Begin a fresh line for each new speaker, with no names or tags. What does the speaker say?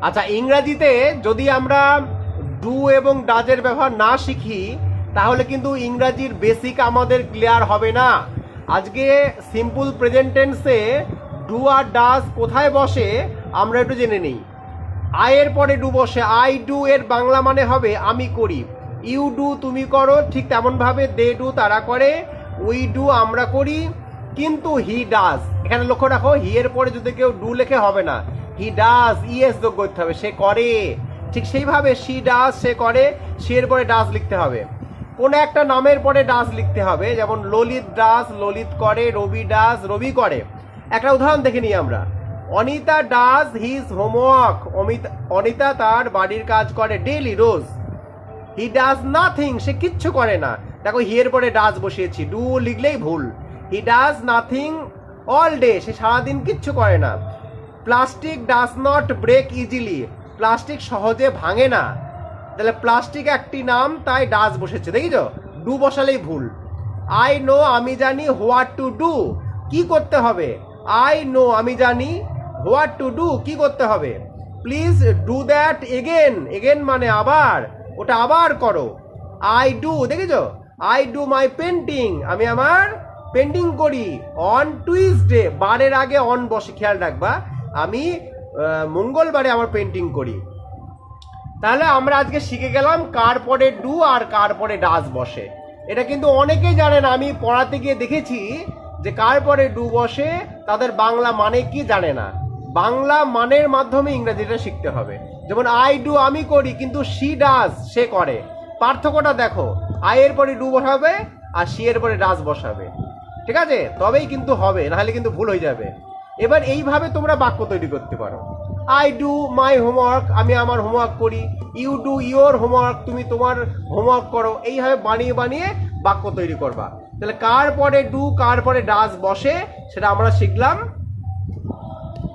আচ্ছা, ইংরাজিতে যদি আমরা ডু এবং ডাজের ব্যবহার না শিখি তাহলে কিন্তু ইংরাজির বেসিক আমাদের ক্লিয়ার হবে না। আজকে সিম্পল প্রেজেন্ট টেন্সে ডু আর ডাজ কোথায় বসে আমরা একটু জেনে নিই। আয়ের পরে ডু বসে, আই ডু এর বাংলা মানে হবে আমি করি। ইউ ডু তুমি করো, ঠিক তেমনভাবে দে ডু তারা করে, উই ডু আমরা করি। কিন্তু হি ডাজ, এখানে লক্ষ্য রাখো, হি এর পরে যদি কেউ ডু লেখে হবে না, হি ডাজ ইএস যোগ করতে হবে, সে করে। ঠিক সেইভাবে শি ডাজ সে করে, সি এর পরে ডাজ লিখতে হবে। কোন একটা নামের পরে ডাজ লিখতে হবে, যেমন ললিত ডাজ ললিত করে, রবি ডাজ রবি করে। একটা উদাহরণ দেখে নিই আমরা। Anita does his homework, Anita তার বাড়ির কাজ করে ডেইলি রোজ। হি ডাজ নাথিং, সে কিচ্ছু করে না। দেখো হি এর পরে ডাজ বসিয়েছি, ডু লিখলেই ভুল। He does nothing all day, সে সারাদিন কিচ্ছু করে না। Plastic does not break easily, plastic সহজে ভাঙে না। তাহলে প্লাস্টিক একটি নাম, তাই ডাজ বসেছে, দেখেছো? ডু বসালেই ভুল। আই নো আমি জানি, হোয়াট টু ডু কি করতে হবে। আই নো আমি জানি, হোয়াট টু ডু কি করতে হবে। Please do that again, again মানে আবার, ওটা আবার করো। আই ডু, দেখেছো? আই ডু মাই পেন্টিং, আমি আমার পেন্টিং করি। অন টুইসডে, বারের আগে অন বসে, খেয়াল রাখবা, আমি মঙ্গলবারে আমার পেন্টিং করি। তাহলে আমরা আজকে শিখে গেলাম কার পরে ডু আর কার পরে ডাজ বসে। এটা কিন্তু অনেকেই জানে না, আমি পড়াতে গিয়ে দেখেছি যে কার পরে ডু বসে তাদের বাংলা মানে কি জানে না। বাংলা মানের মাধ্যমে ইংরেজিটা শিখতে হবে। যেমন আই ডু আমি করি, কিন্তু শি ডাজ সে করে। পার্থক্যটা দেখো, আই এর পরে ডু বসাবে আর শি এর পরে ডাজ বসাবে, ঠিক আছে? তবেই কিন্তু হবে, নাহলে কিন্তু ভুল হয়ে যাবে। এবার এইভাবে তোমরা বাক্য তৈরি করতে পারো। আই ডু মাই হোমওয়ার্ক, আমি আমার হোমওয়ার্ক করি। ইউ ডু ইউর হোমওয়ার্ক, তুমি তোমার হোমওয়ার্ক করো। এইভাবে বানিয়ে বানিয়ে বাক্য তৈরি করবা। তাহলে কার পরে ডু কার পরে ডাজ বসে সেটা আমরা শিখলাম।